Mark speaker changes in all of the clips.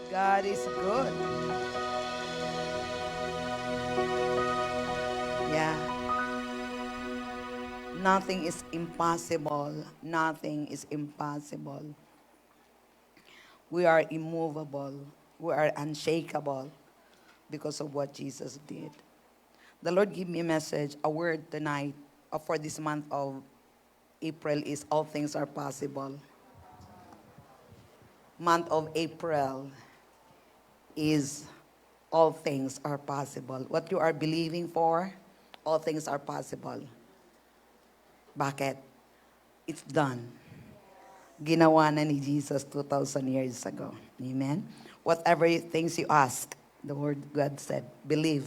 Speaker 1: God is good. Yeah. Nothing is impossible. Nothing is impossible. We are immovable. We are unshakable because of what Jesus did. The Lord gave me a message, a word tonight for this month of April is all things are possible. Month of April is all things are possible. What you are believing for, all things are possible. Bakit? It's done. Ginawa na ni Jesus 2,000 years ago. Amen? Whatever things you ask, the word God said, believe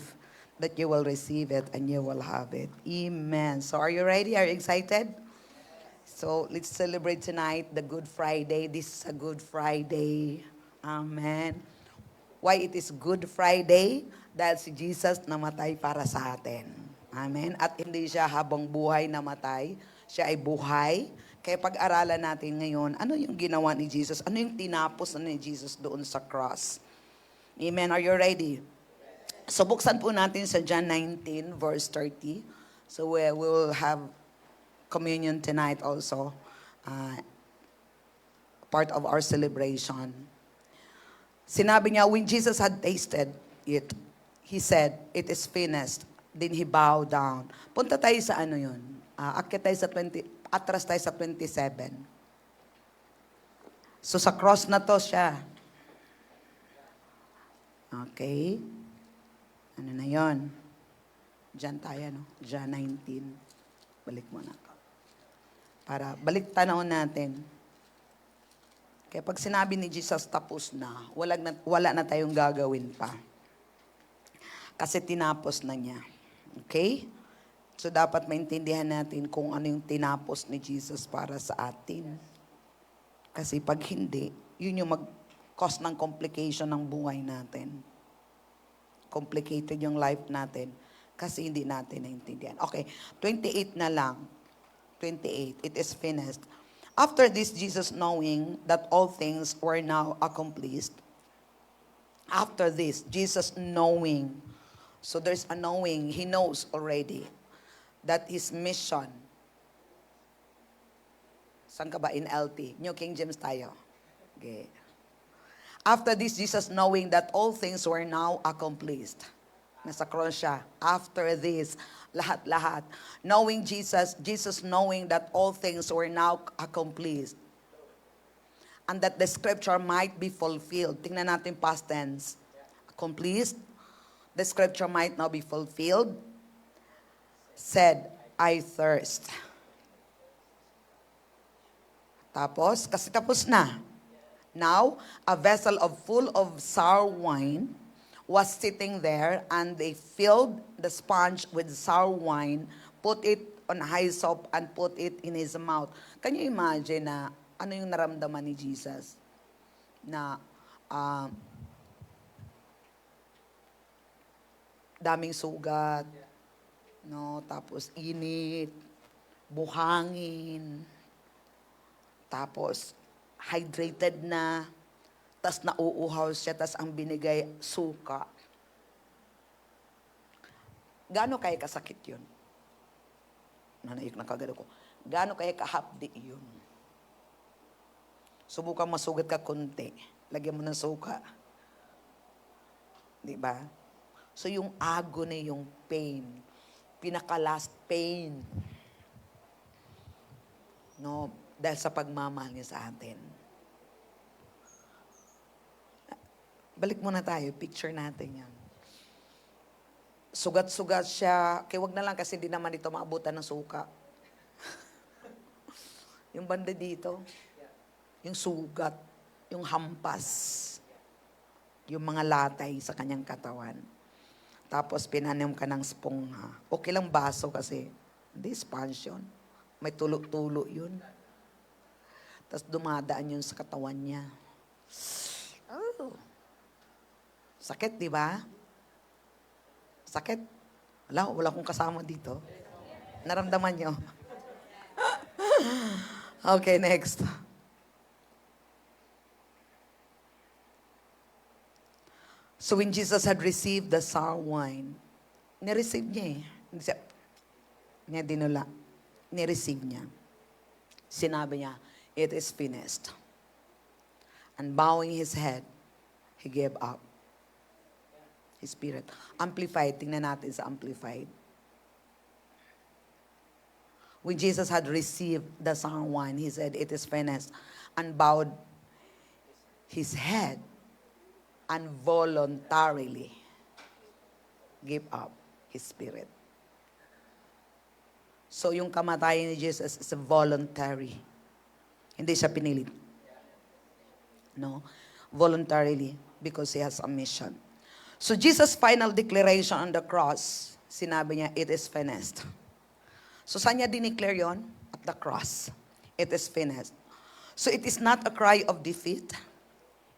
Speaker 1: that you will receive it and you will have it. Amen. So are you ready? Are you excited? So let's celebrate tonight the Good Friday. This is a Good Friday. Amen. Why it is Good Friday? Dahil si Jesus namatay para sa atin. Amen. At hindi siya habang buhay namatay. Siya ay buhay. Kaya pag-aralan natin ngayon, ano yung ginawa ni Jesus? Ano yung tinapos na ni Jesus doon sa cross? Amen. Are you ready? So buksan po natin sa John 19 verse 30. So we will have communion tonight also, part of our celebration. Sinabi niya, when Jesus had tasted it, he said, it is finished. Then he bowed down. Punta tayo sa ano yun. Akit tayo sa 20, atras tayo sa 27. So sa cross na to siya. Okay. Ano na yon? Diyan tayo, no? John 19. Balik mo na. Para balik tanaw natin. Kaya pag sinabi ni Jesus tapos na, wala na tayong gagawin pa. Kasi tinapos na niya. Okay? So dapat maintindihan natin kung ano yung tinapos ni Jesus para sa atin. Kasi pag hindi, yun yung mag-cause ng complication ng buhay natin. Complicated yung life natin kasi hindi natin naintindihan. Okay, 28 na lang. 28, it is finished. After this, Jesus knowing that all things were now accomplished. After this, Jesus knowing. So there's a knowing. He knows already that his mission. Saan ka ba? In LT. New King James tayo. Okay. After this, Jesus knowing that all things were now accomplished. Nasa cross siya. After this, lahat-lahat. Knowing Jesus, Jesus knowing that all things were now accomplished. And that the scripture might be fulfilled. Tingnan natin past tense. Accomplished. The scripture might now be fulfilled. Said, I thirst. Tapos, kasi tapos na. Now, a vessel full of sour wine was sitting there, and they filled the sponge with sour wine, put it on hyssop, and put it in his mouth. Can you imagine na ano yung naramdaman ni Jesus? Na daming sugat, no? Tapos init, buhangin, tapos hydrated na, tas nauuhaw siya, tas ang binigay, suka. Gaano kaya kasakit yun? Nanayik na kagad ako. Gaano kaya kahapdi yun? Subukan masugat ka konti. Lagyan mo ng suka. Di ba? So yung agony, yung pain, pinaka-last pain, no? Dahil sa pagmamahal niya sa atin. Balik muna tayo, picture natin yan. Sugat-sugat siya, kaya wag na lang kasi hindi naman ito maabutan ng suka. Yung banda dito, yung sugat, yung hampas, yung mga latay sa kanyang katawan. Tapos pinanim ka ng spongha. Okay lang baso kasi, hindi sponge yun. May tulo-tulo yun. Tapos dumadaan yun sa katawan niya. Oh. Sakit, di ba? Sakit. Wala akong kasama dito. Naramdaman niyo? Okay, next. So when Jesus had received the sour wine, nireceive niya eh. Hindi niya dinula. Nireceive niya. Sinabi niya, it is finished. And bowing his head, he gave up his spirit. Amplified, tingnan natin sa Amplified. When Jesus had received the sour wine, he said, it is finished, and bowed his head and voluntarily gave up his spirit. So yung kamatayan ni Jesus is voluntary. Hindi siya pinilit. No? Voluntarily, because he has a mission. So Jesus' final declaration on the cross, sinabi niya, it is finished. So saan niya dineclare yon? At the cross. It is finished. So it is not a cry of defeat.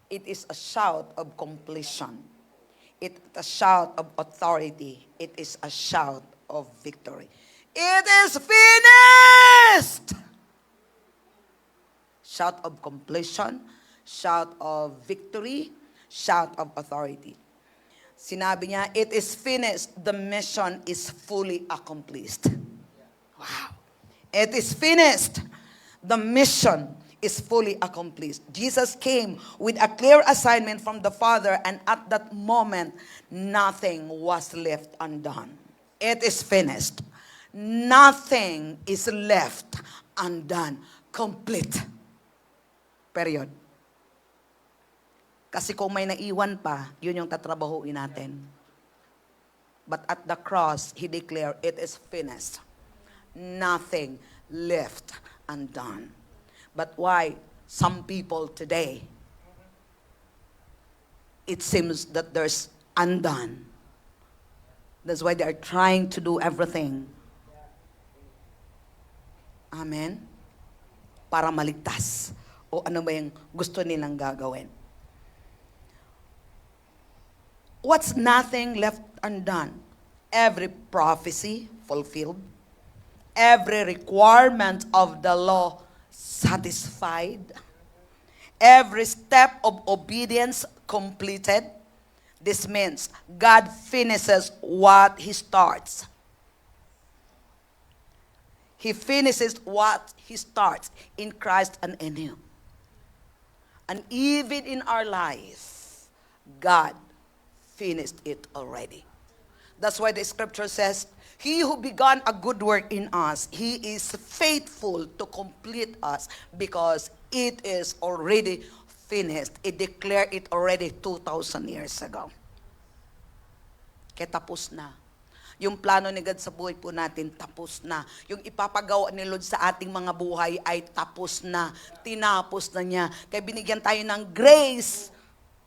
Speaker 1: It is a shout of completion. It is a shout of authority. It is a shout of victory. It is finished! Shout of completion, shout of victory, shout of authority. Sinabi niya, it is finished. The mission is fully accomplished. Wow. It is finished. The mission is fully accomplished. Jesus came with a clear assignment from the Father, and at that moment, nothing was left undone. It is finished. Nothing is left undone. Complete. Period. Kasi kung may naiwan pa, yun yung tatrabahuin natin. But at the cross, he declared, it is finished. Nothing left undone. But why some people today, it seems that there's undone. That's why they are trying to do everything. Amen? Para maligtas. O ano ba yung gusto nilang gagawin. What's nothing left undone? Every prophecy fulfilled. Every requirement of the law satisfied. Every step of obedience completed. This means God finishes what He starts. He finishes what He starts in Christ and in you. And even in our life, God finished it already. That's why the scripture says, he who began a good work in us, he is faithful to complete us because it is already finished. It declared it already 2,000 years ago. Kaya tapos na. Yung plano ni God sa buhay po natin, tapos na. Yung ipapagawa ni Lord sa ating mga buhay ay tapos na. Tinapos na niya. Kaya binigyan tayo ng grace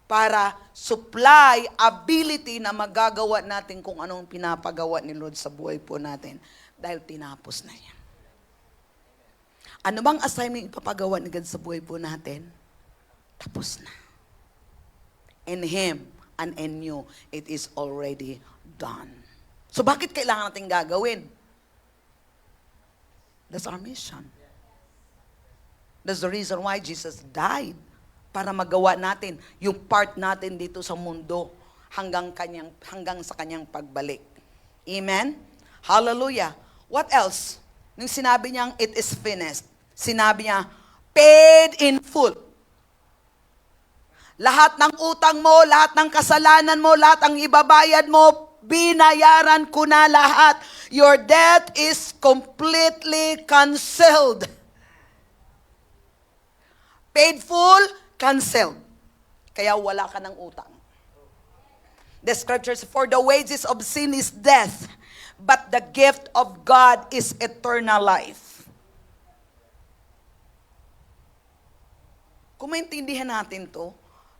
Speaker 1: para supply, ability na magagawa natin kung anong pinapagawa ni Lord sa buhay po natin. Dahil tinapos na niya. Ano bang assignment ipapagawa ni God sa buhay po natin? Tapos na. In Him and in you, it is already done. So bakit kailangan natin gagawin? That's our mission. That's the reason why Jesus died. Para magawa natin yung part natin dito sa mundo hanggang sa kanyang pagbalik. Amen? Hallelujah. What else? Nung sinabi niyang it is finished, sinabi niya, paid in full. Lahat ng utang mo, lahat ng kasalanan mo, lahat ang ibabayad mo, binayaran ko na lahat. Your debt is completely canceled. Paid full, canceled. Kaya wala ka ng utang. The scriptures, for the wages of sin is death, but the gift of God is eternal life. Kung maintindihan natin to,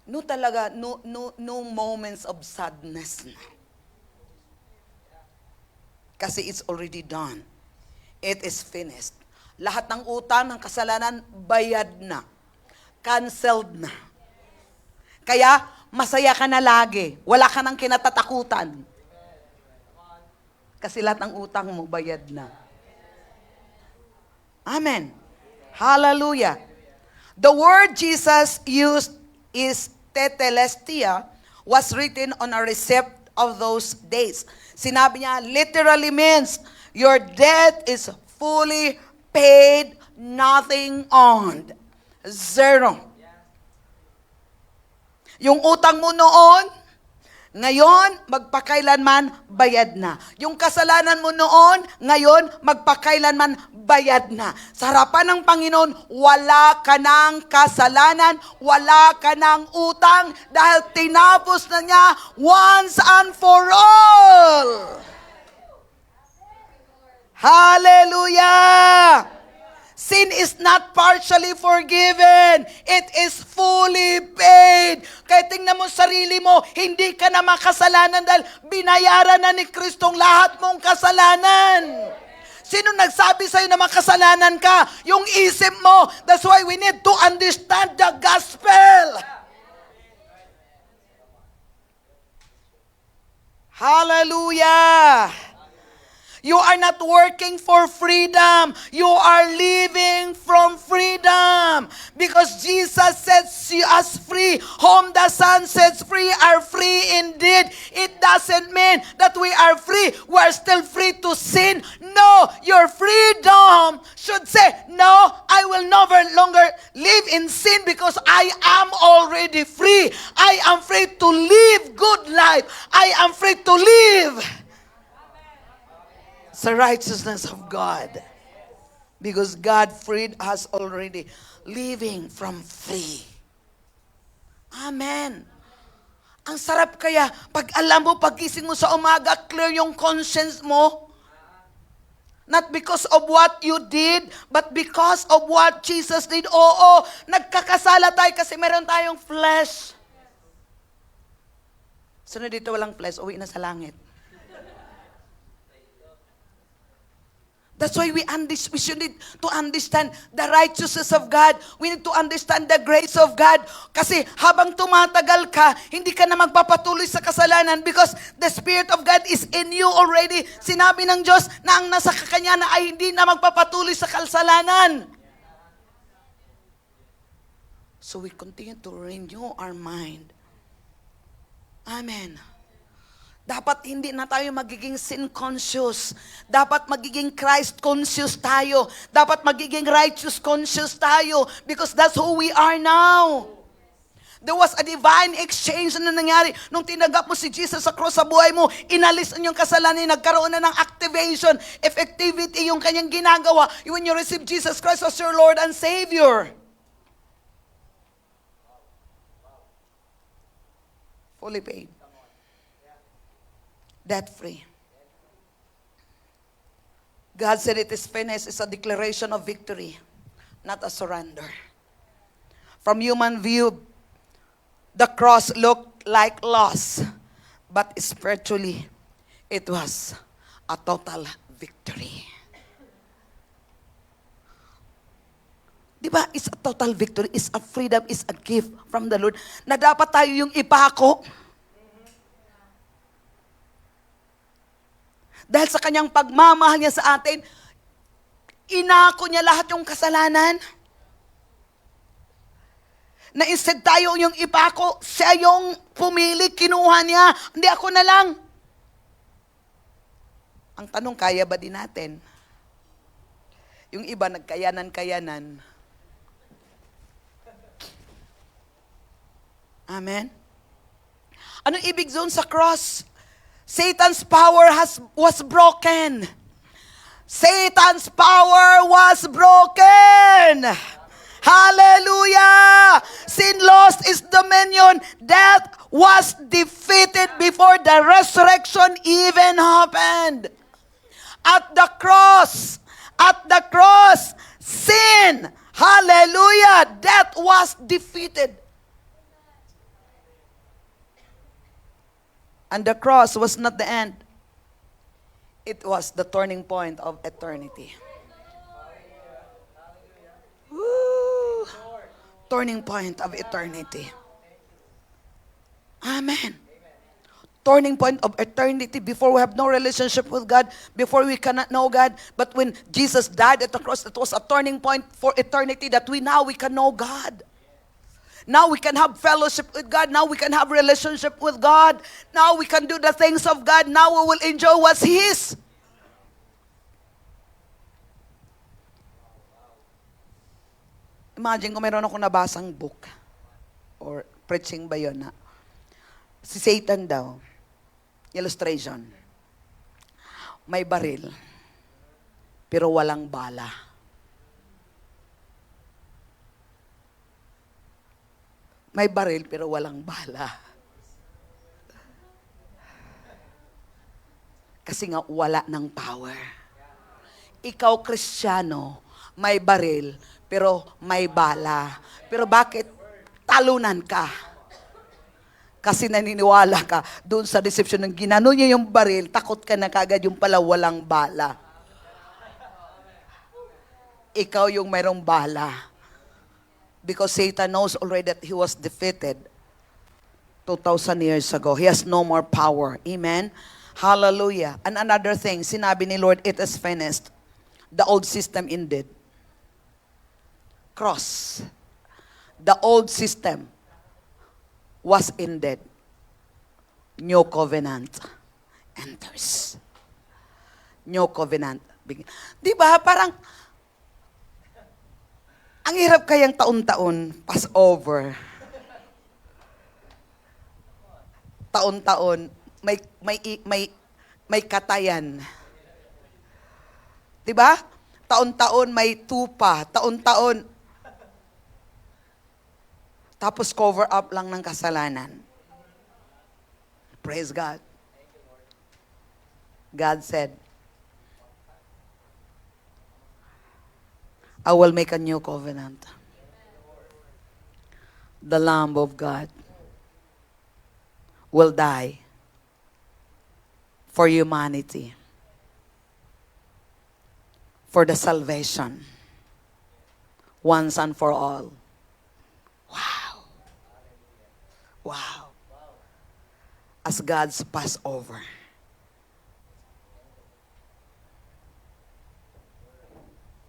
Speaker 1: no moments of sadness na. Kasi it's already done. It is finished. Lahat ng utang, ng kasalanan, bayad na. Canceled na. Kaya, masaya ka na lagi. Wala ka nang kinatatakutan. Kasi lahat ng utang mo, bayad na. Amen. Hallelujah. The word Jesus used is tetelestia, was written on a receipt of those days. Sinabi niya, literally means, your debt is fully paid, nothing owed. Zero. Yung utang mo noon, ngayon, magpakailanman, bayad na. Yung kasalanan mo noon, ngayon, magpakailanman, bayad na. Sa harapan ng Panginoon, wala ka ng kasalanan, wala ka ng utang, dahil tinapos na niya once and for all. Hallelujah! Sin is not partially forgiven. It is fully paid. Kaya tingnan mo sarili mo, hindi ka na makasalanan dahil binayaran na ni Kristong lahat mong kasalanan. Sino nagsabi sa'yo na makasalanan ka? Yung isip mo. That's why we need to understand the gospel. Hallelujah! You are not working for freedom. You are living from freedom. Because Jesus sets us free. Whom the Son sets free are free indeed. It doesn't mean that we are free. We are still free to sin. No, your freedom should say, no, I will never longer live in sin because I am already free. I am free to live good life. I am free to live the righteousness of God. Because God freed us already. Living from free. Amen. Ang sarap kaya, pag alam mo, pagising mo sa umaga, clear yung conscience mo. Not because of what you did, but because of what Jesus did. Oo, nagkakasala tayo kasi meron tayong flesh. Sino dito walang flesh, uwi na sa langit. That's why we should need to understand the righteousness of God. We need to understand the grace of God. Kasi habang tumatagal ka, hindi ka na magpapatuloy sa kasalanan because the Spirit of God is in you already. Sinabi ng Diyos na ang nasa Kanya na ay hindi na magpapatuloy sa kasalanan. So we continue to renew our mind. Amen. Dapat hindi na tayo magiging sin conscious. Dapat magiging Christ conscious tayo. Dapat magiging righteous conscious tayo. Because that's who we are now. There was a divine exchange na nangyari. Nung tinanggap mo si Jesus sa cross sa buhay mo, inalis ang yung kasalanan, nagkaroon na ng activation, effectivity yung kanyang ginagawa. When you receive Jesus Christ as your Lord and Savior. Fully paid. Debt-free. God said it is finished is a declaration of victory, not a surrender. From human view, the cross looked like loss, but spiritually, it was a total victory. Diba? It's a total victory. It's a freedom. It's a gift from the Lord. Na dapat tayo yung ipako. Dahil sa kanyang pagmamahal niya sa atin, inako niya lahat yung kasalanan. Na instead tayo yung ipako, siya yung pumili, kinuha niya. Hindi ako na lang. Ang tanong, kaya ba din natin? Yung iba, nagkayanan-kayanan. Amen? Anong ibig doon sa cross? Satan's power was broken. Satan's power was broken. Hallelujah! Sin lost its dominion. Death was defeated before the resurrection even happened. At the cross, sin, hallelujah, death was defeated. And the cross was not the end. It was the turning point of eternity. Woo. Turning point of eternity. Amen. Turning point of eternity before we have no relationship with God, before we cannot know God. But when Jesus died at the cross, it was a turning point for eternity that we can know God. Now we can have fellowship with God. Now we can have relationship with God. Now we can do the things of God. Now we will enjoy what's His. Imagine kung meron ako nabasang book or preaching ba yun na si Satan daw, illustration, may baril, pero walang bala. May baril, pero walang bala. Kasi nga, wala ng power. Ikaw, Kristiyano, may baril, pero may bala. Pero bakit talunan ka? Kasi naniniwala ka doon sa deception ng ginano niya yung baril, takot ka na kagad yung pala walang bala. Ikaw yung mayroong bala. Because Satan knows already that he was defeated 2,000 years ago. He has no more power. Amen? Hallelujah. And another thing, sinabi ni Lord, it is finished. The old system ended. Cross. The old system was ended. New covenant enters. New covenant. Di ba? Parang, ang hirap kayang taon-taon, Passover. Taon-taon, may katayan. 'Di ba? Taon-taon may tupa, taon-taon tapos cover up lang ng kasalanan. Praise God. God said, I will make a new covenant. The Lamb of God will die for humanity, for the salvation, once and for all. Wow. Wow. As God's Passover.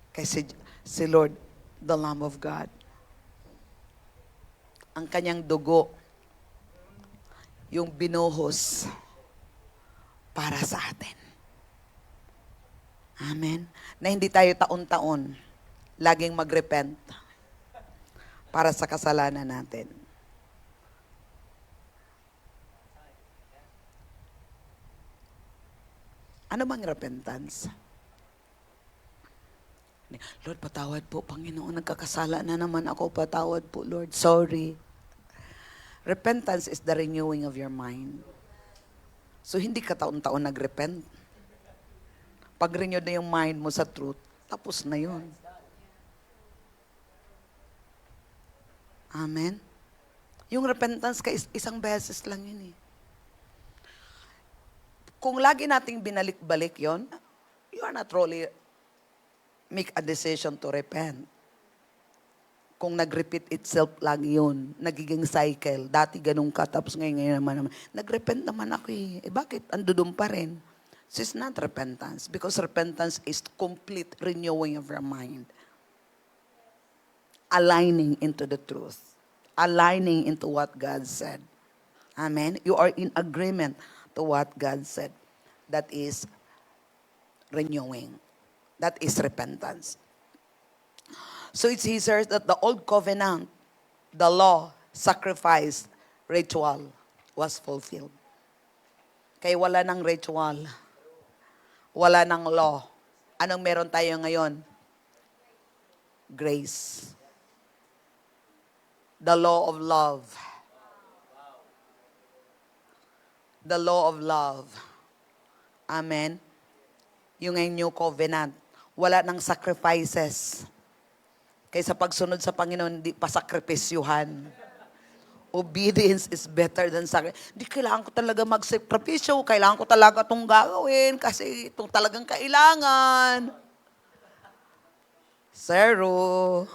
Speaker 1: Kasi si Lord, the Lamb of God, ang kanyang dugo, yung binuhos para sa atin. Amen. Na hindi tayo taon-taon laging mag-repent para sa kasalanan natin. Ano bang repentance? Lord, patawad po, Panginoon, nagkakasala na naman ako, patawad po, Lord, sorry. Repentance is the renewing of your mind. So, hindi ka taon-taon nag-repent. Pag-renew na yung mind mo sa truth, tapos na yun. Amen? Yung repentance ka, isang beses lang yun eh. Kung lagi nating binalik-balik yon, you are not really make a decision to repent. Kung nag-repeat itself lang yun, nagiging cycle. Dati ganun ka, tapos ngayon naman. Nag-repent naman ako eh. Bakit? Andudum pa rin. So it's not repentance. Because repentance is complete renewing of your mind. Aligning into the truth. Aligning into what God said. Amen? You are in agreement to what God said. That is renewing. That is repentance. So it says that the old covenant, the law, sacrifice, ritual was fulfilled. Kaya wala ng ritual. Wala ng law. Anong meron tayo ngayon? Grace. The law of love. The law of love. Amen. Yung new covenant. Wala ng sacrifices. Kaysa pagsunod sa Panginoon, hindi pa sakripisyuhan. Obedience is better than sacrifice. Hindi kailangan ko talaga magsakripisyo. Kailangan ko talaga itong gagawin kasi itong talagang kailangan. Zero.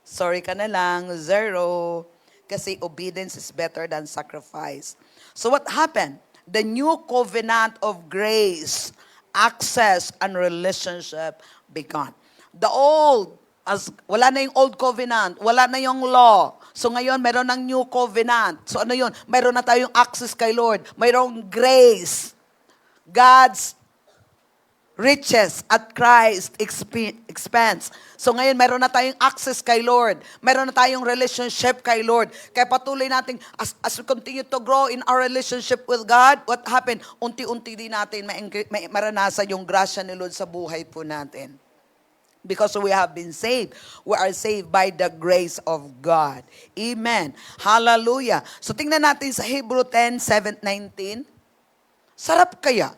Speaker 1: Sorry ka na lang. Zero. Kasi obedience is better than sacrifice. So what happened? The new covenant of grace, access, and relationship began. The old, as wala na yung old covenant, wala na yung law, So ngayon, meron ng new covenant. So ano yun? Meron na tayong access kay Lord. Mayroong grace. God's riches at Christ expense. So ngayon, meron na tayong access kay Lord. Meron na tayong relationship kay Lord. Kaya patuloy natin, as we continue to grow in our relationship with God, what happened? Unti-unti din natin may maranasan yung grasya ni Lord sa buhay po natin. Because we have been saved. We are saved by the grace of God. Amen. Hallelujah. So tingnan natin sa Hebrew 10:19. Sarap kaya?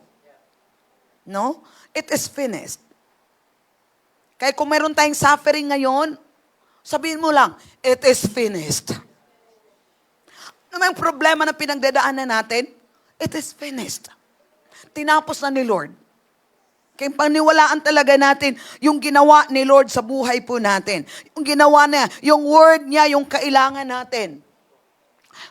Speaker 1: No? It is finished. Kaya kung meron tayong suffering ngayon, sabihin mo lang, it is finished. Ano may problema na pinagdadaanan natin? It is finished. Tinapos na ni Lord. Kaya paniwalaan talaga natin yung ginawa ni Lord sa buhay po natin. Yung ginawa niya, yung word niya, yung kailangan natin.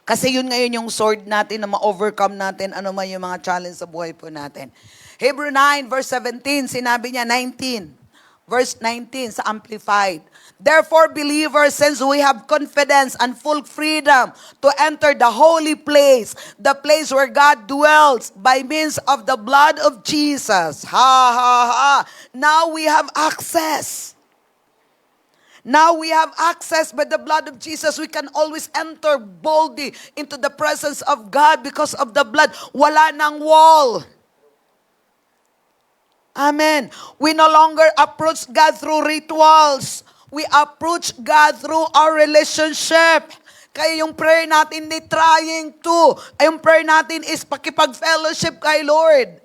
Speaker 1: Kasi yun ngayon yung sword natin na ma-overcome natin ano man yung mga challenge sa buhay po natin. Hebrew 9 verse 17, sinabi niya 19. Verse 19 sa Amplified. Therefore, believers, since we have confidence and full freedom to enter the holy place, the place where God dwells by means of the blood of Jesus. Ha, ha, ha. Now we have access. Now we have access by the blood of Jesus. We can always enter boldly into the presence of God because of the blood. Wala nang wall. Amen. We no longer approach God through rituals. We approach God through our relationship. Kaya yung prayer natin ni trying to. Yung prayer natin is pakipag-fellowship kay Lord.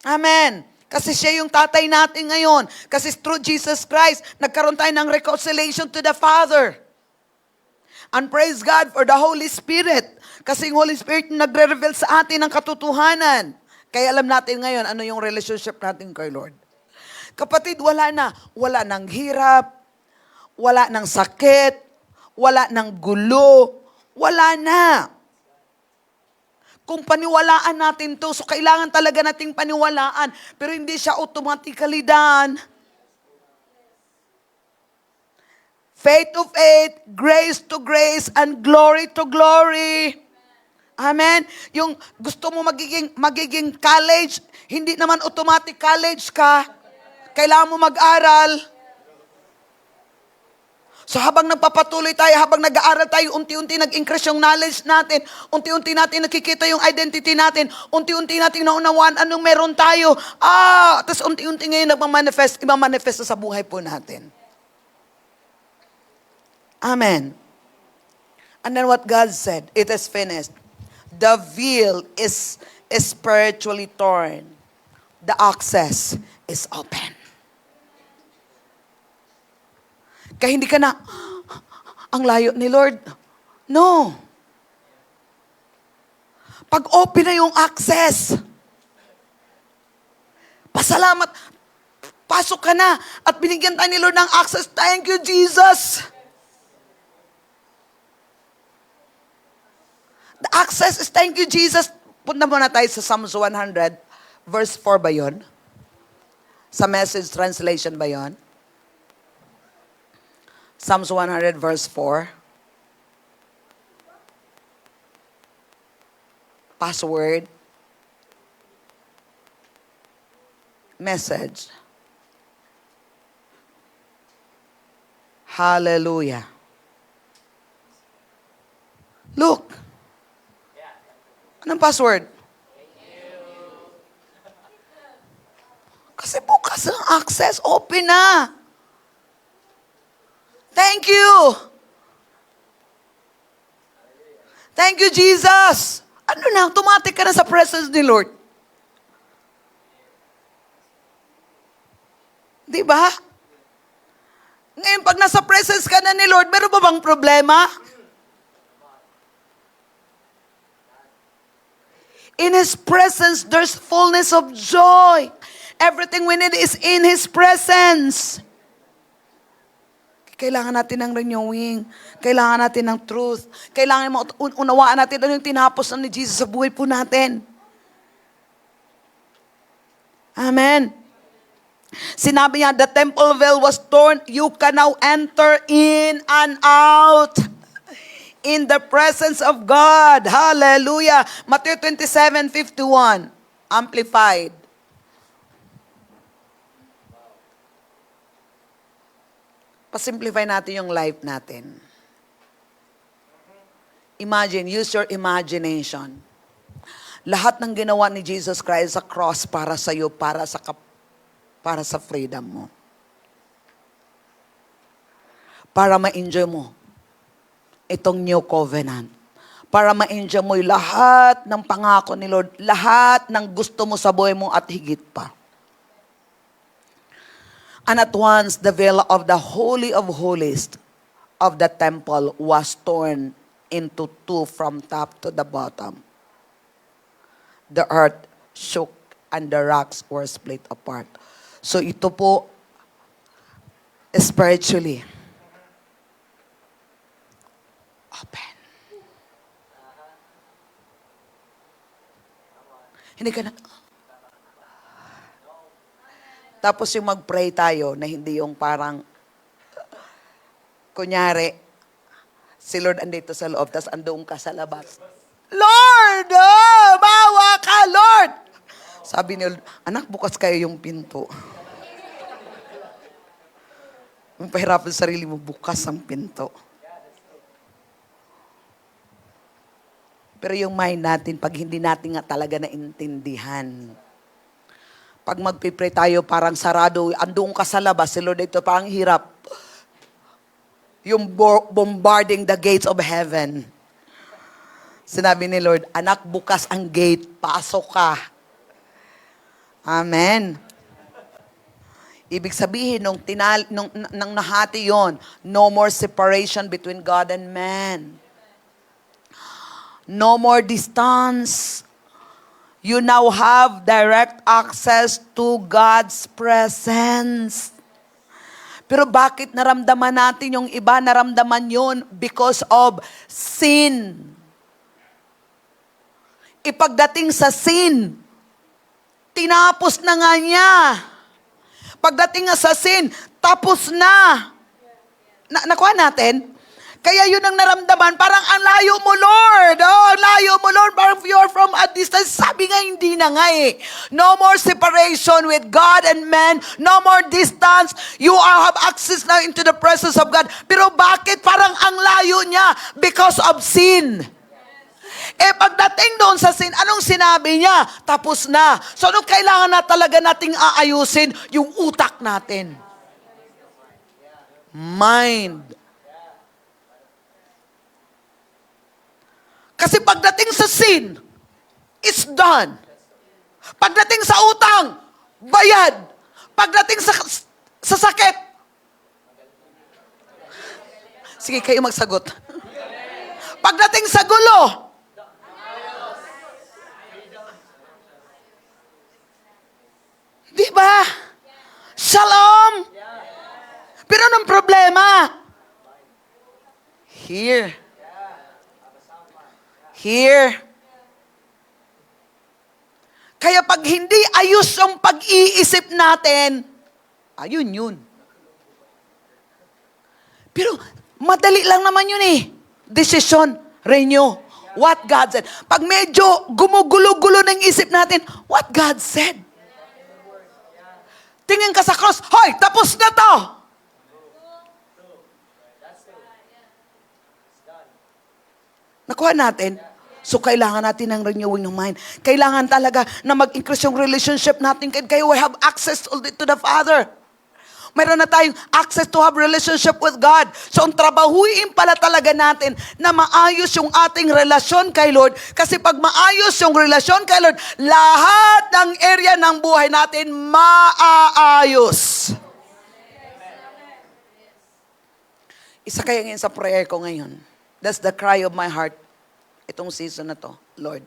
Speaker 1: Amen. Kasi siya yung tatay natin ngayon. Kasi through Jesus Christ, nagkaroon tayo ng reconciliation to the Father. And praise God for the Holy Spirit. Kasi yung Holy Spirit nagre-reveal sa atin ng katotohanan. Kaya alam natin ngayon ano yung relationship natin kay Lord. Kapatid, wala na. Wala ng hirap, wala ng sakit, wala ng gulo, wala na. Kung paniwalaan natin to, so kailangan talaga nating paniwalaan, pero hindi siya automatically done. Faith to faith, grace to grace, and glory to glory. Amen? Yung gusto mo magiging college, hindi naman automatic college ka. Kailangan mo mag-aral. So habang nagpapatuloy tayo, habang nag-aaral tayo, unti-unti nag-increase yung knowledge natin, unti-unti natin nakikita yung identity natin, unti-unti natin naunawaan anong meron tayo. Tapos unti-unti ngayon imamanifest sa buhay po natin. Amen. And then what God said, it is finished. The veil is spiritually torn. The access is open. Kaya hindi ka na, ang layo ni Lord. No. Pag open na yung access, pasalamat, pasok ka na, at binigyan tayo ni Lord ng access. Thank you, Jesus. The access is thank you, Jesus. Punta muna tayo sa Psalms 100, verse 4 ba yun? Sa Message translation ba yun? Psalms 100 verse 4. Password. Message. Hallelujah. Look. Anong password? Kasi bukas ang access. Open na. Thank you. Thank you, Jesus. Ano na, automatic ka na sa presence ni Lord. Di ba? Ngayon, pag nasa presence ka na ni Lord, meron ba bang problema? In His presence, there's fullness of joy. Everything we need is in His presence. Kailangan natin ng renewing. Kailangan natin ng truth. Kailangan unawaan natin ano yung tinapos na ni Jesus sa buhay po natin. Amen. Sinabi niya, the temple veil was torn, you can now enter in and out in the presence of God. Hallelujah. Matthew 27:51, Amplified. Pasimplify natin yung life natin. Imagine, use your imagination. Lahat ng ginawa ni Jesus Christ sa cross para sa iyo, para sa freedom mo. Para ma-enjoy mo itong new covenant. Para ma-enjoy mo yung lahat ng pangako ni Lord, lahat ng gusto mo sa buhay mo at higit pa. And at once, the veil of the Holy of Holies of the temple was torn into two from top to the bottom. The earth shook and the rocks were split apart. So ito po, spiritually, open. Hindi ka na... Tapos yung mag-pray tayo na hindi yung parang, kunyari, si Lord andito sa loob, tapos andoon ka sa labas. Lord! Oh, bawa ka, Lord! Sabi ni Lord, anak, bukas kayo yung pinto. Yung pahirapan sa sarili mo, bukas ang pinto. Pero yung mind natin, pag hindi natin nga talaga naintindihan, pag magpipray tayo, parang sarado, andoon ka sa labas, si Lord ito, parang hirap. Yung bombarding the gates of heaven. Sinabi ni Lord, anak, bukas ang gate, pasok ka. Amen. Ibig sabihin, nung nahati yon, no more separation between God and man. No more distance. You now have direct access to God's presence. Pero bakit naramdaman natin yung iba? Naramdaman yun because of sin. Ipagdating sa sin, tinapos na nga niya. Pagdating nga sa sin, tapos na. Nakuha natin? Kaya yun ang naramdaman, parang ang layo mo, Lord. Oh, ang layo mo, Lord. Parang you're from a distance. Sabi nga, hindi na nga eh. No more separation with God and man. No more distance. You have access now into the presence of God. Pero bakit parang ang layo niya? Because of sin. Eh pagdating doon sa sin, anong sinabi niya? Tapos na. So anong kailangan na talaga nating aayusin? Yung utak natin. Mind. Kasi pagdating sa sin, it's done. Pagdating sa utang, bayad. Pagdating sa sakit, sige, kayo magsagot. Pagdating sa gulo, di ba? Shalom. Pero anong problema? Here. Kaya pag hindi ayos ang pag-iisip natin, ayun yun. Pero madali lang naman yun eh. Decision, renew, what God said. Pag medyo gumugulo-gulo ng isip natin, what God said. Tingin ka sa cross, hoy, tapos na to. Nakuha natin? So, kailangan natin ng renewing ng mind. Kailangan talaga na mag-increase yung relationship natin. Kaya we have access to the Father. Mayroon na tayong access to have relationship with God. So, ang trabahuin pala talaga natin na maayos yung ating relasyon kay Lord. Kasi pag maayos yung relasyon kay Lord, lahat ng area ng buhay natin maaayos. Isa kaya ngayon sa prayer ko ngayon. That's the cry of my heart. Itong season na to, Lord,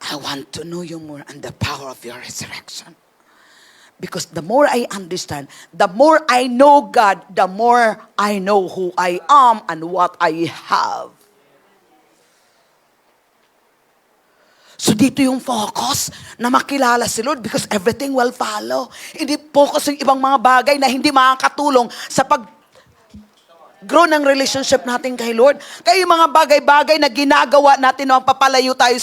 Speaker 1: I want to know you more and the power of your resurrection. Because the more I understand, the more I know God, the more I know who I am and what I have. So dito yung focus na makilala si Lord because everything will follow. Hindi focus yung ibang mga bagay na hindi makakatulong sa grow ng relationship natin kay Lord. Kaya yung mga bagay-bagay na ginagawa natin na papalayo tayo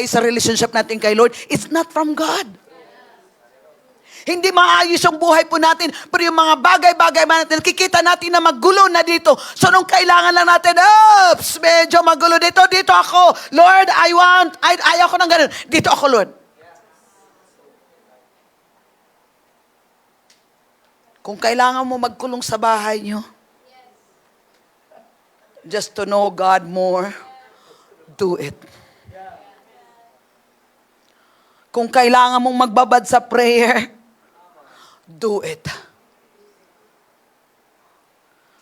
Speaker 1: sa relationship natin kay Lord, it's not from God. Hindi maayos yung buhay po natin, pero yung mga bagay-bagay natin, nakikita natin na magulo na dito. So nung kailangan lang natin, oops, medyo magulo dito ako. Lord, ayaw ko ng ganun. Dito ako, Lord. Kung kailangan mo magkulong sa bahay nyo, just to know God more, do it. Kung kailangan mong magbabad sa prayer, do it.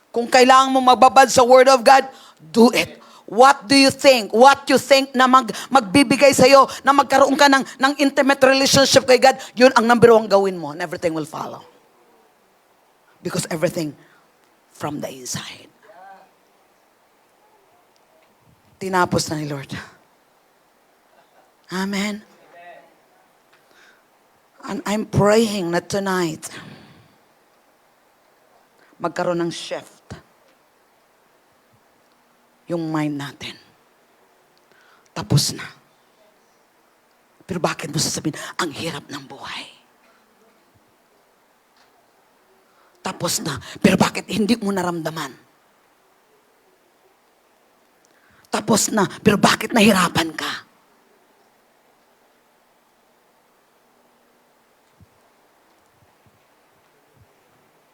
Speaker 1: Kung kailangan mong magbabad sa Word of God, do it. What do you think? What you think na magbibigay sa'yo, na magkaroon ka ng intimate relationship kay God, yun ang number one gawin mo and everything will follow. Because everything from the inside. Tinapos na ni Lord. Amen. And I'm praying na tonight, magkaroon ng shift yung mind natin. Tapos na. Pero bakit mo sasabihin, ang hirap ng buhay? Tapos na. Pero bakit hindi mo naramdaman? Tapos na. Pero bakit nahirapan ka?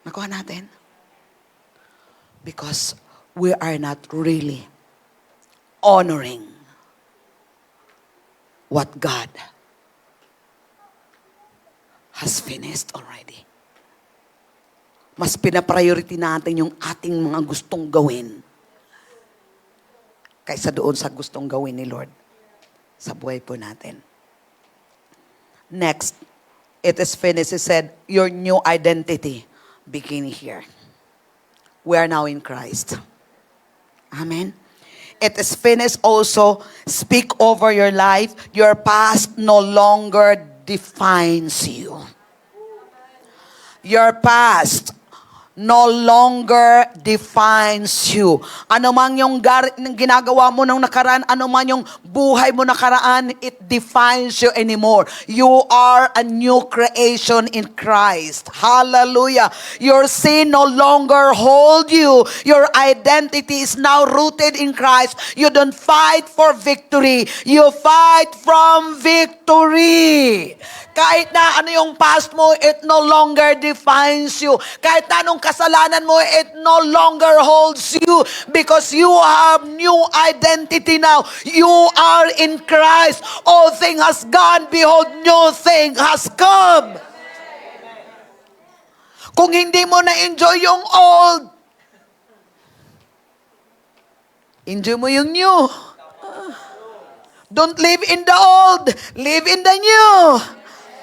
Speaker 1: Nakuha natin? Because we are not really honoring what God has finished already. Mas pinapriority natin yung ating mga gustong gawin kaysa doon sa gustong gawin ni Lord sa buhay po natin. Next, it is finished. He said, your new identity begin here. We are now in Christ. Amen. It is finished also. Speak over your life. Your past no longer defines you. Your past no longer defines you. Ano man yung ginagawa mo nung nakaraan, ano man yung buhay mo nakaraan, it defines you anymore. You are a new creation in Christ. Hallelujah. Your sin no longer hold you. Your identity is now rooted in Christ. You don't fight for victory. You fight from victory. Kahit na ano yung past mo, it no longer defines you. Kahit na anong kasalanan mo, it no longer holds you because you have new identity now. You are in Christ. All thing has gone. Behold, new thing has come. Kung hindi mo na-enjoy yung old, enjoy mo yung new. Don't live in the old. Live in the new.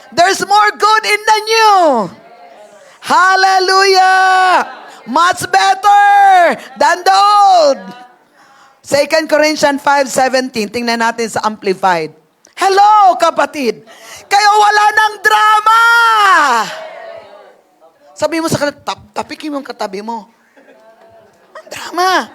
Speaker 1: There's more good in the new. Hallelujah! Much better than the old. 2 Corinthians 5:17. Tingnan natin sa Amplified. Hello, kapatid. Kaya wala ng drama. Sabi mo sa kanila, tapikin mo ang katabi mo. Ang drama.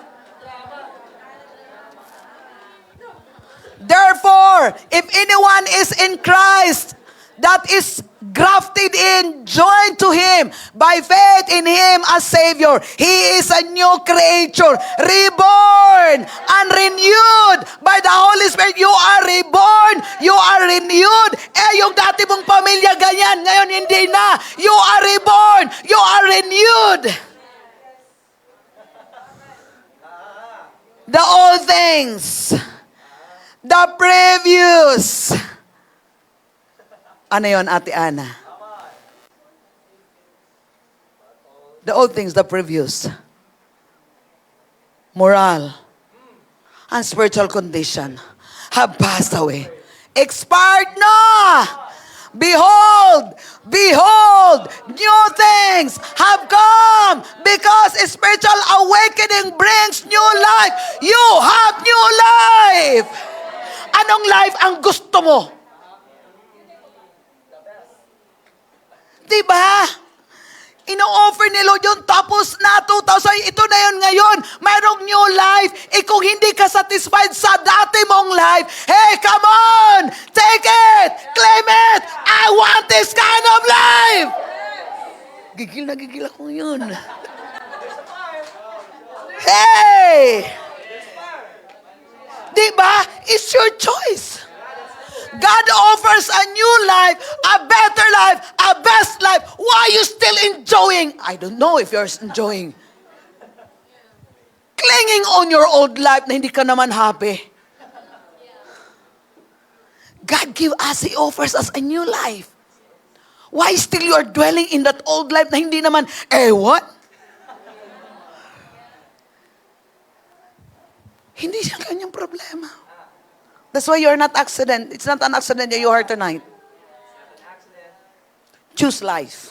Speaker 1: Therefore, if anyone is in Christ, that is grafted in, joined to Him, by faith in Him as Savior. He is a new creature, reborn and renewed by the Holy Spirit. You are reborn, you are renewed. Yung dati mong pamilya ganyan, ngayon hindi na. You are reborn, you are renewed. The old things, the previous. Ano yun, Ate Ana? The old things, the previous. Moral and spiritual condition have passed away. Expired na! Behold, behold, new things have come because spiritual awakening brings new life. You have new life. Anong life ang gusto mo? Diba? Ino-offer ni Lord yun, tapos na 2,000, ito na yun ngayon. Mayroong new life. Kung hindi ka satisfied sa dati mong life, hey, come on! Take it! Claim it! I want this kind of life! Gigil na gigil ako yun. Hey! Diba? It's your choice. God offers a new life, a better life, a best life. Why are you still enjoying? I don't know if you're enjoying. Clinging on your old life na hindi ka naman happy. God give us, He offers us a new life. Why still you are dwelling in that old life na hindi naman, what? Hindi siya kanyang problema. That's why you're not accident. It's not an accident that you are tonight. Choose life.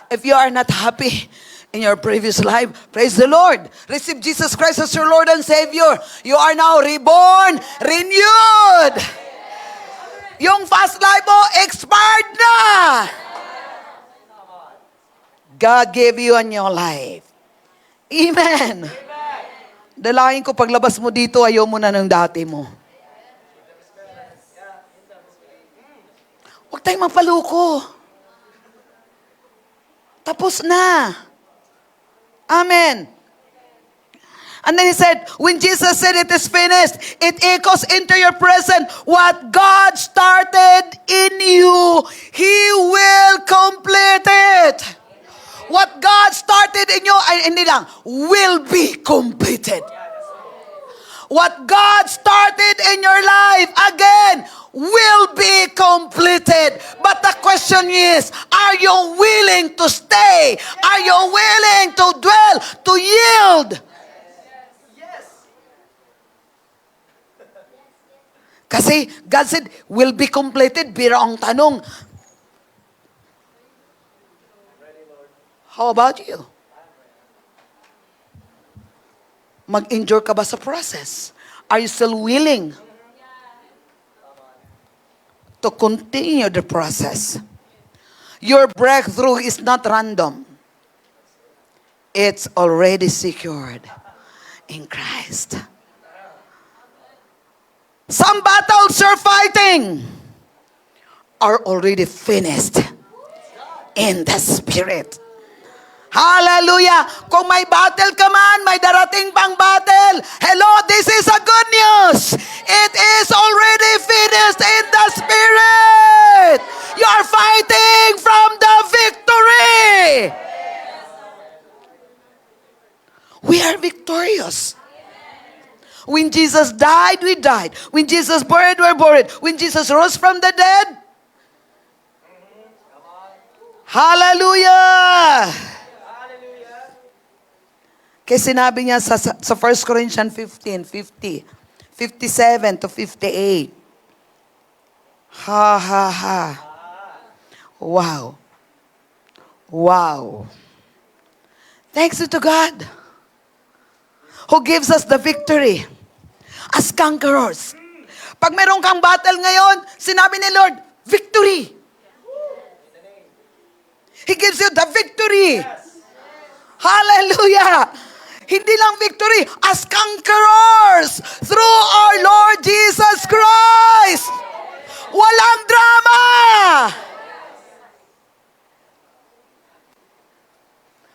Speaker 1: If you are not happy in your previous life, praise the Lord. Receive Jesus Christ as your Lord and Savior. You are now reborn, renewed. Yung past life mo, expired na. God gave you a new life. Amen. Dalahin ko, paglabas mo dito, ayaw mo na ng dati mo. Huwag tayong mapaluko. Tapos na. Amen. And then He said, when Jesus said it is finished, it echoes into your present. What God started in you, He will complete it. What God started in you, ay hindi lang, will be completed. What God started in your life, again, will be completed. But the question is, are you willing to stay? Are you willing to dwell, to yield? Kasi God said, will be completed. Bira ang tanong, how about you? Mag-endure ka ba sa process? Are you still willing to continue the process? Your breakthrough is not random. It's already secured in Christ. Some battles you're fighting are already finished in the Spirit. Hallelujah! Kung may battle ka man, may darating pang battle. Hello, this is a good news. It is already finished in the Spirit. You're fighting from the victory. We are victorious. When Jesus died, we died. When Jesus buried, we're buried. When Jesus rose from the dead, hallelujah! Kasi sinabi niya sa 1 Corinthians 15, 50, 57 to 58. Ha, ha, ha. Wow. Wow. Thanks be to God who gives us the victory as conquerors. Pag meron kang battle ngayon, sinabi ni Lord, victory. He gives you the victory. Hallelujah. Hindi lang victory, as conquerors through our Lord Jesus Christ. Walang drama.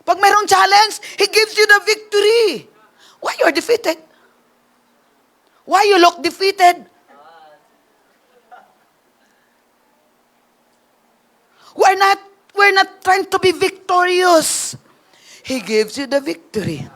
Speaker 1: Pag mayroong challenge, He gives you the victory. Why you're defeated? Why you look defeated? We're not trying to be victorious. He gives you the victory.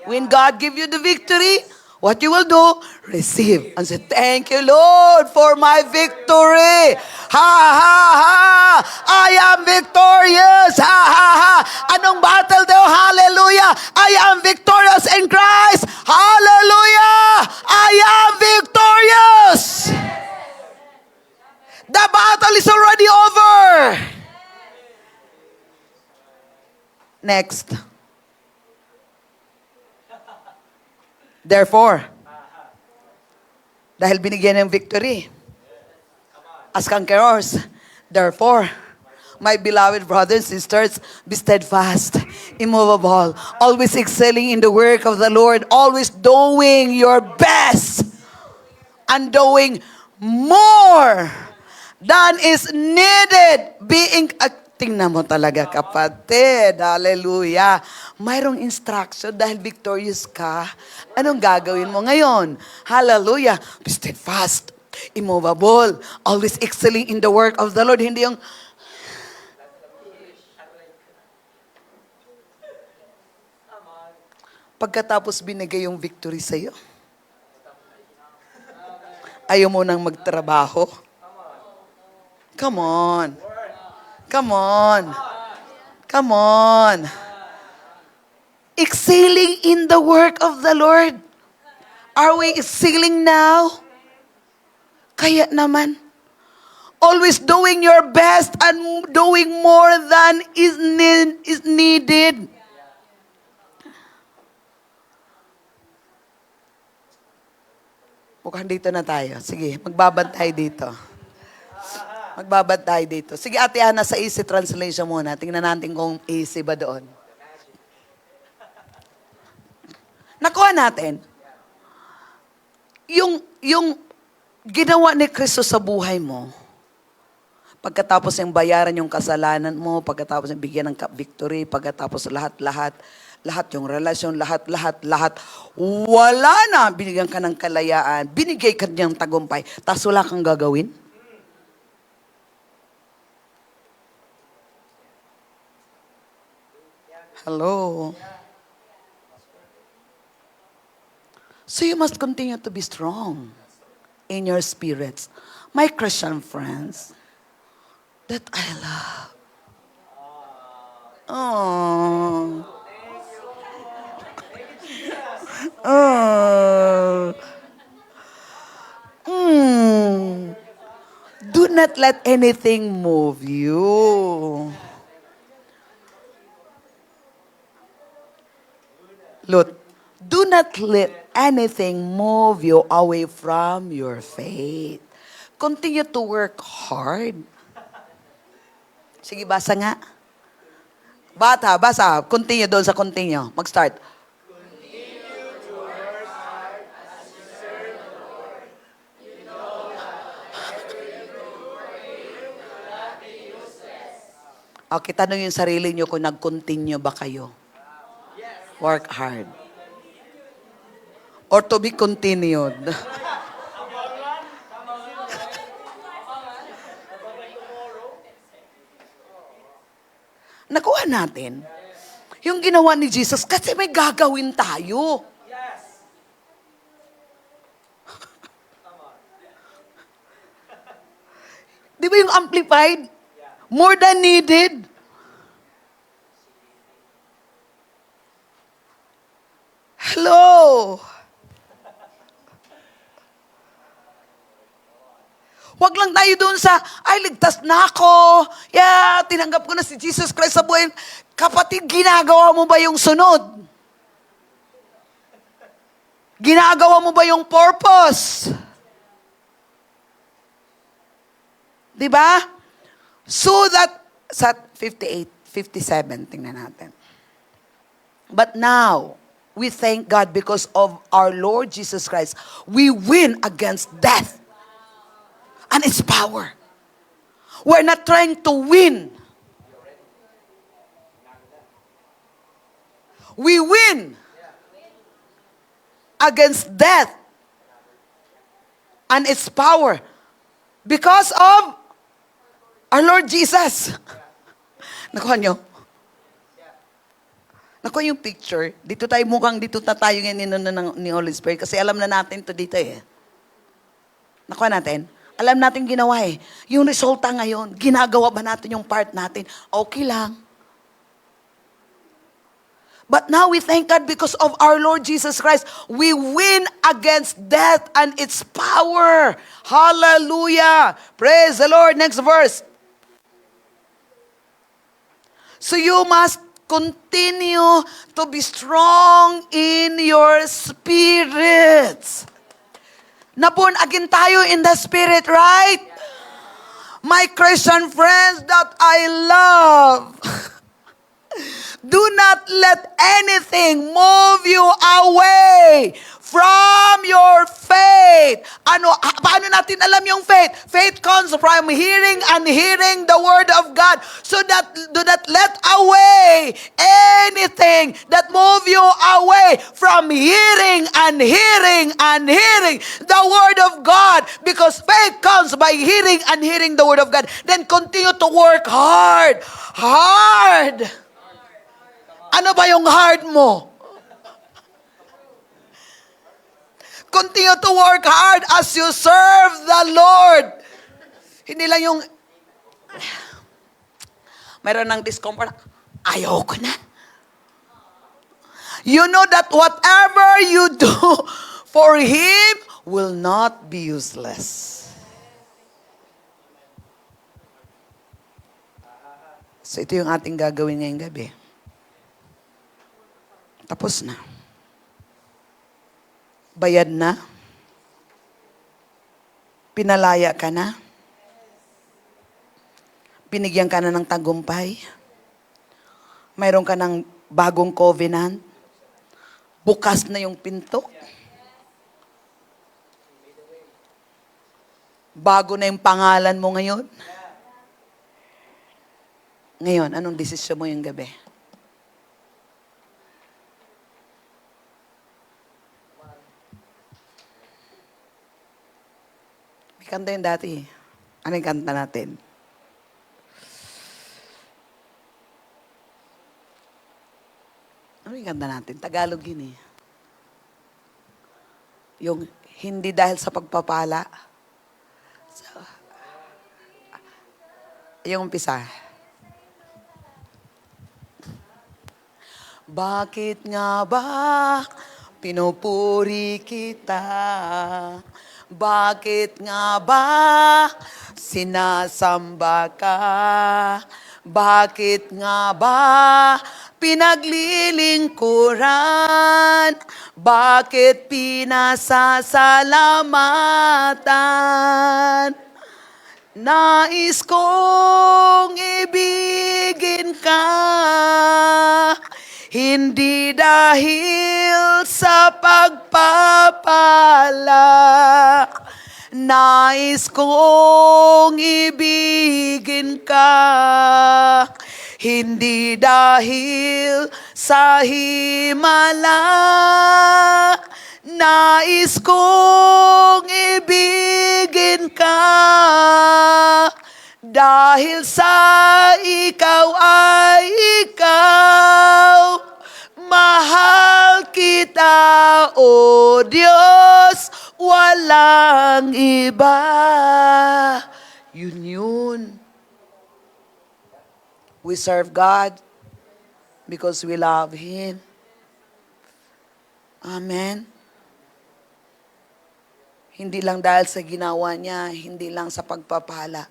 Speaker 1: When God gives you the victory, what you will do, receive and say, thank you, Lord, for my victory. Ha, ha, ha. I am victorious. Ha, ha, ha. Anong battle daw? Hallelujah. I am victorious in Christ. Hallelujah. I am victorious. The battle is already over. Next. Therefore, Dahil binigyan ng victory. As conquerors. Therefore, my beloved brothers and sisters, be steadfast, immovable, always excelling in the work of the Lord, always doing your best and doing more than is needed. Tingnan mo talaga, kapatid. Hallelujah. Mayroong instruction dahil victorious ka. Anong gagawin mo ngayon? Hallelujah. Be steadfast, immovable, always excelling in the work of the Lord. Hindi yung pagkatapos binigay yung victory sa'yo, ayaw mo nang magtrabaho. Come on. Come on. Come on. Excelling in the work of the Lord. Are we excelling now? Kaya naman. Always doing your best and doing more than is needed. Mukhang dito na tayo. Sige, magbabantay dito. Magbabantay dito. Sige, Ate Ana, sa easy translation muna. Tingnan natin kung easy ba doon. Nakuha natin. Yung ginawa ni Kristo sa buhay mo, pagkatapos yung bayaran yung kasalanan mo, pagkatapos yung bigyan ng victory, pagkatapos lahat yung relasyon, lahat, wala na, binigyan ka ng kalayaan, binigay ka niyang tagumpay, tapos wala kang gagawin? Hello? So you must continue to be strong in your spirits. My Christian friends, that I love. Oh. Oh. Do not let anything move you. Look, do not let anything move you away from your faith. Continue to work hard. Sige, basa nga. Basa. Continue doon sa continue. Mag-start. Continue to work hard as you serve the Lord. You know that whatever you do for Him will not be useless. Okay, tanong yung sarili nyo kung nag-continue ba kayo. Work hard. Or to be continued. Nakuha natin. Yung ginawa ni Jesus, kasi may gagawin tayo. Di ba yung amplified? More than needed. Hello. Huwag lang tayo doon sa, ay, ligtas na ako. Yeah, tinanggap ko na si Jesus Christ sa buhay. Kapatid, ginagawa mo ba yung sunod? Ginagawa mo ba yung purpose? Diba? So that, sa 58, 57, tingnan natin. But now, we thank God because of our Lord Jesus Christ. We win against death and its power. We're not trying to win. We win against death and its power because of our Lord Jesus. Nakuha nyo? Nakuha yung picture. Dito tayo mukhang dito na tayo ngayon ni Holy Spirit kasi alam na natin to dito eh. Nakuha natin? Alam natin ginawa eh. Yung resulta ngayon, ginagawa ba natin yung part natin? Okay lang. But now we thank God because of our Lord Jesus Christ. We win against death and its power. Hallelujah. Praise the Lord. Next verse. So you must continue to be strong in your spirits. Na born again tayo in the Spirit, right? My Christian friends that I love, do not let anything move you away from your faith. Paano natin alam yung faith? Faith comes from hearing and hearing the word of God. So that do not let away anything that move you away from hearing and hearing and hearing the word of God. Because faith comes by hearing and hearing the word of God. Then continue to work hard. Hard. Ano ba yung hard mo? Continue to work hard as you serve the Lord. Hindi lang yung, mayroon ng discomfort, ayaw ko na. You know that whatever you do for Him will not be useless. So ito yung ating gagawin ngayong gabi. Tapos na. Bayad na. Pinalaya ka na. Binigyan ka na ng tagumpay. Mayroon ka ng bagong covenant. Bukas na yung pinto. Bago na yung pangalan mo ngayon. Ngayon, anong desisyon mo yung gabi? Kanta yung dati. Ano yung kanta natin? Ano yung kanta natin? Tagalog yun eh. Yung hindi dahil sa pagpapala. Yung umpisa. Bakit nga ba pinupuri kita? Bakit nga ba sinasamba ka? Bakit nga ba pinaglilingkuran? Bakit pinasasalamatan? Nais kong ibigin ka, hindi dahil sa pagpapala. Nais kong ibigin ka, hindi dahil sa himala. Nais kong ibigin ka, dahil sa ikaw ay ikaw. Mahal kita, O Diyos, walang iba. Yun. We serve God because we love Him. Amen. Hindi lang dahil sa ginawa niya, hindi lang sa pagpapala,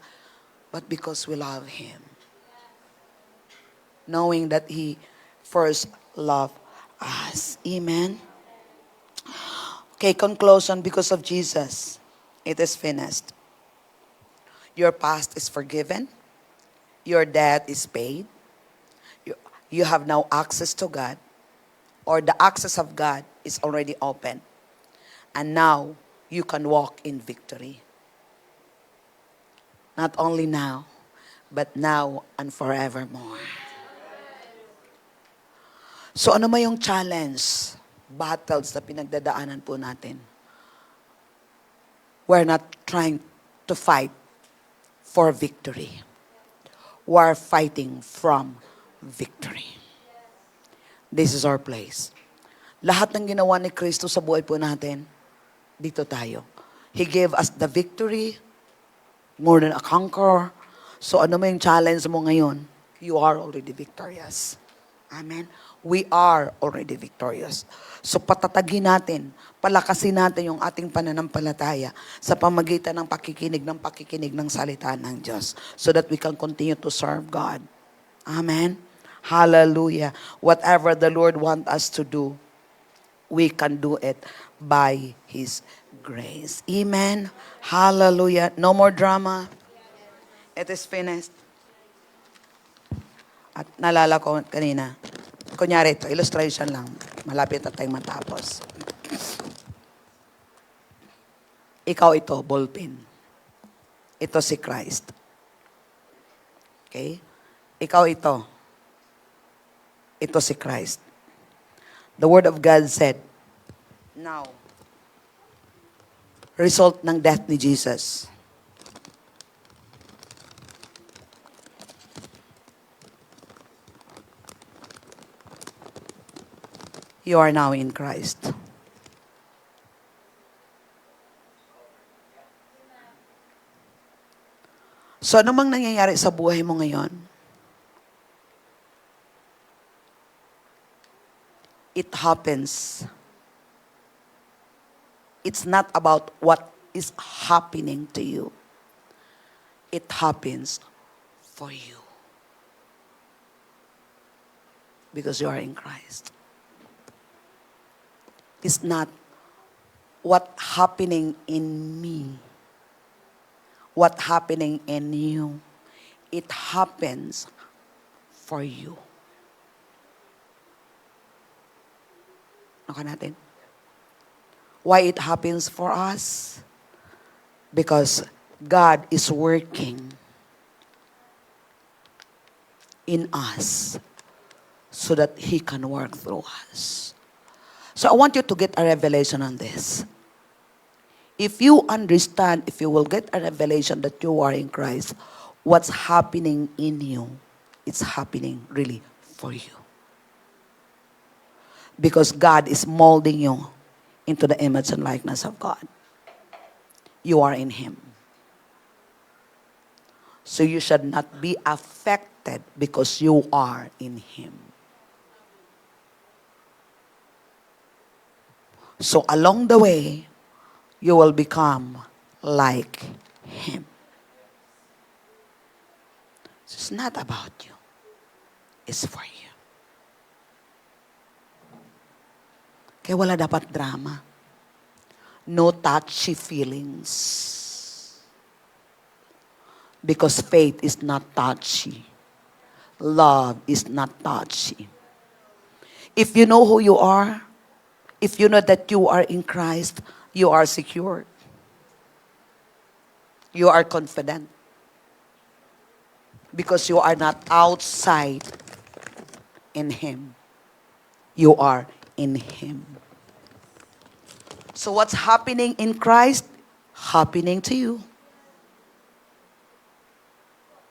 Speaker 1: but because we love Him. Knowing that He first loved us. Amen. Okay, conclusion, because of Jesus, it is finished. Your past is forgiven. Your debt is paid. You have now access to God, or the access of God is already open. And now, you can walk in victory. Not only now, but now and forevermore. So ano ba yung challenge, battles na pinagdadaanan po natin? We're not trying to fight for victory. We're fighting from victory. This is our place. Lahat ng ginawa ni Kristo sa buhay po natin, dito tayo. He gave us the victory, more than a conqueror. So ano may yung challenge mo ngayon? You are already victorious. Amen? We are already victorious. So patatagin natin, palakasin natin yung ating pananampalataya sa pamagitan ng pakikinig ng salita ng Diyos, so that we can continue to serve God. Amen? Hallelujah. Whatever the Lord wants us to do, We can do it by His grace. Amen. Hallelujah. No more drama. It is finished. At nalala ko kanina, kunyari ito, illustration lang. Malapit na tayong matapos. Ikaw ito, ballpen. Ito si Christ. Okay? Ikaw ito. Ito si Christ. The Word of God said, now, result ng death ni Jesus. You are now in Christ. So, ano mang nangyayari sa buhay mo ngayon? It happens. It's not about what is happening to you. It happens for you. Because you are in Christ. It's not what happening in me. What happening in you. It happens for you. Naka natin? Why it happens for us? Because God is working in us so that He can work through us. So I want you to get a revelation on this. If you understand, if you will get a revelation that you are in Christ, what's happening in you, it's happening really for you. Because God is molding you into the image and likeness of God. You are in Him. So you should not be affected because you are in Him. So along the way, you will become like Him. It's not about you. It's for you. Kaya wala dapat drama. No touchy feelings. Because faith is not touchy. Love is not touchy. If you know who you are, if you know that you are in Christ, you are secure. You are confident. Because you are not outside in Him. You are in Him. So what's happening in Christ, happening to you.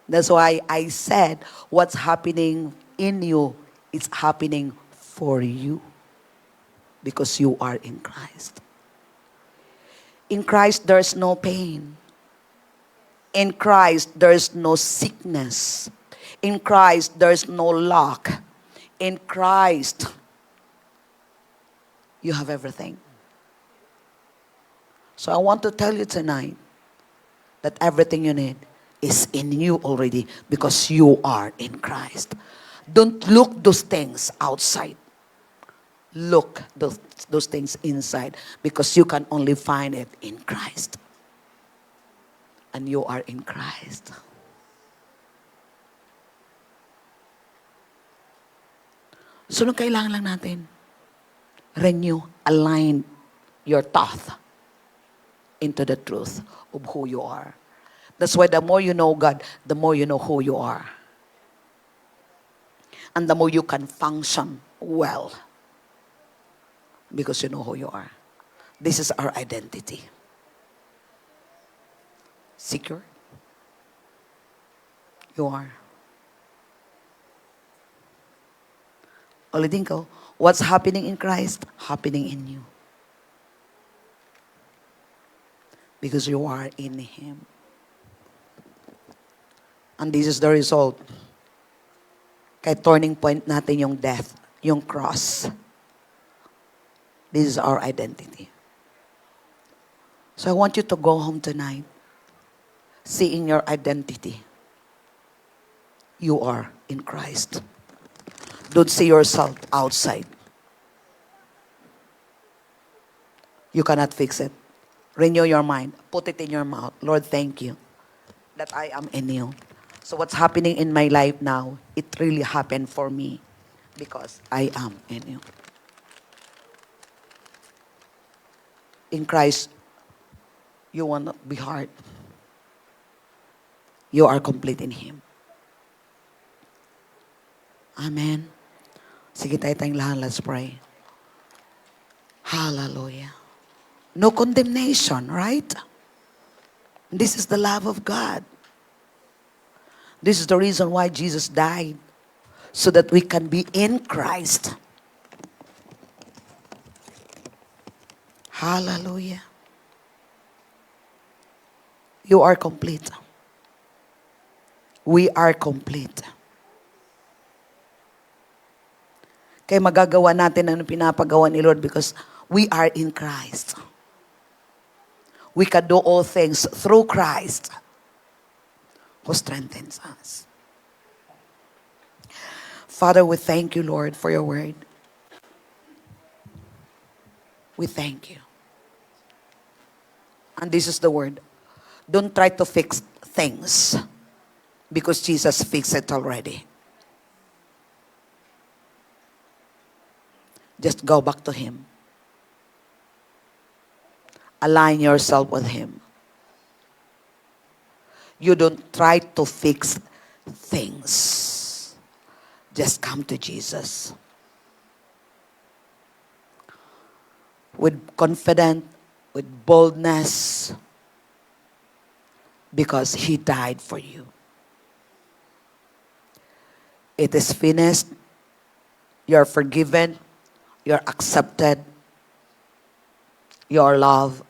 Speaker 1: That's why I said, what's happening in you, it's happening for you. Because you are in Christ. In Christ, there's no pain. In Christ, there's no sickness. In Christ, there's no lack. In Christ, you have everything. So I want to tell you tonight that everything you need is in you already because you are in Christ. Don't look those things outside. Look those things inside because you can only find it in Christ. And you are in Christ. So, nung kailangan lang natin, renew, align your thought into the truth of who you are. That's why the more you know God, the more you know who you are. And the more you can function well. Because you know who you are. This is our identity. Secure? You are. Ulitin ko, what's happening in Christ, happening in you. Because you are in Him. And this is the result. Kaya turning point natin yung death, yung cross. This is our identity. So I want you to go home tonight, seeing your identity. You are in Christ. Don't see yourself outside. You cannot fix it. Renew your mind. Put it in your mouth. Lord, thank you that I am in you. So what's happening in my life now, it really happened for me because I am in you. In Christ, you will not be hard. You are complete in Him. Amen. Sige tayo tayong lahat. Let's pray. Hallelujah. No condemnation, right? This is the love of God. This is the reason why Jesus died, so that we can be in Christ. Hallelujah. You are complete. We are complete. Kaya magagawa natin ang pinapagawa ni Lord because we are in Christ. We can do all things through Christ who strengthens us. Father, we thank you, Lord, for your word. We thank you. And this is the word. Don't try to fix things because Jesus fixed it already. Just go back to Him. Align yourself with Him. You don't try to fix things. Just come to Jesus. With confidence, with boldness, because He died for you. It is finished. You are forgiven. You are accepted. You are loved.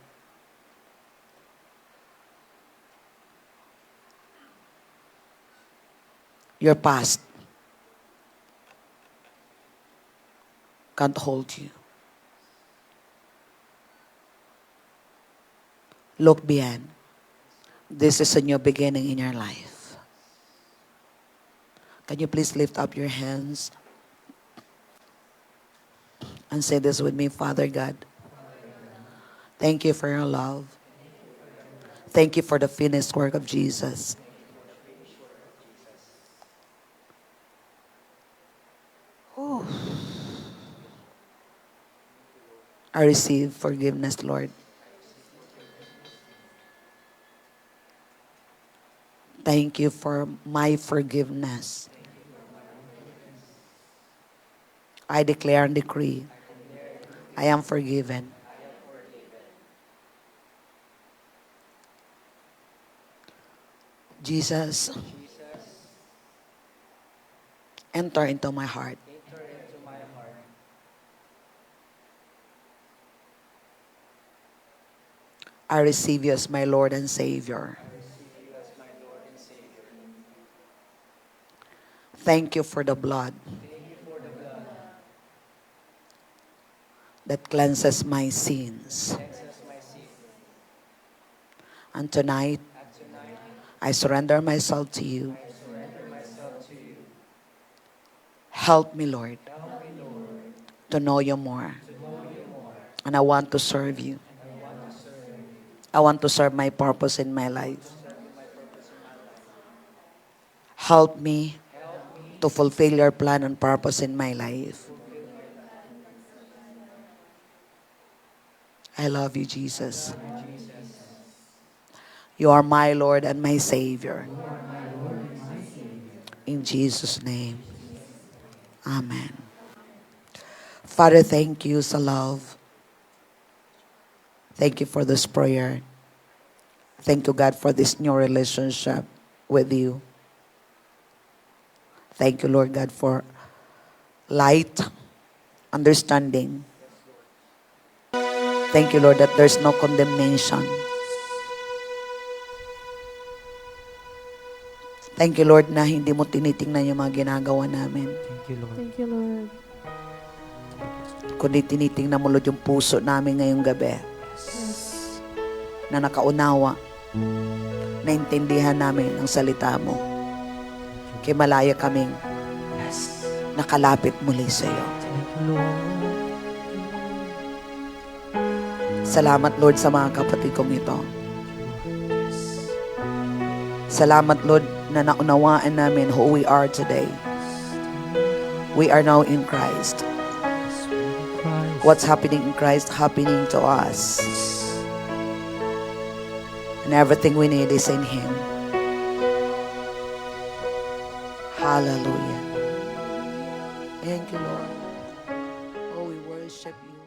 Speaker 1: Your past can't hold you. Look beyond. This is a new beginning in your life. Can you please lift up your hands and say this with me? Father God, thank you for your love. Thank you for the finished work of Jesus. Whew. I receive forgiveness, Lord. Thank you for my forgiveness. I declare and decree, I am forgiven. Jesus, enter into my heart. I receive you as my Lord and Savior. Thank you for the blood that cleanses my sins. And tonight, I surrender myself to you. Help me, Lord, to know you more. And I want to serve you. I want to serve my purpose in my life. Help me to fulfill your plan and purpose in my life. I love you, Jesus. You are my Lord and my Savior. In Jesus' name. Amen. Father, thank you sa love. Thank you for this prayer. Thank you, God, for this new relationship with you. Thank you, Lord God, for light, understanding. Thank you, Lord, that there's no condemnation. Thank you, Lord, na hindi mo tinitingnan yung mga ginagawa namin.
Speaker 2: Thank you, Lord.
Speaker 3: Thank you, Lord.
Speaker 1: Kundi tinitingnan mo, Lord, yung puso namin ngayong gabi
Speaker 3: Yes.
Speaker 1: na nakaunawa, naintindihan namin ang salita mo. Kaya malaya kaming nakalapit muli sa iyo.
Speaker 2: Thank you, Lord.
Speaker 1: Salamat, Lord, sa mga kapatid kong ito. Salamat, Lord, na naunawaan namin who we are today. We are now in Christ. What's happening in Christ, happening to us. And everything we need is in Him. Hallelujah. Thank you, Lord. Oh, we worship you.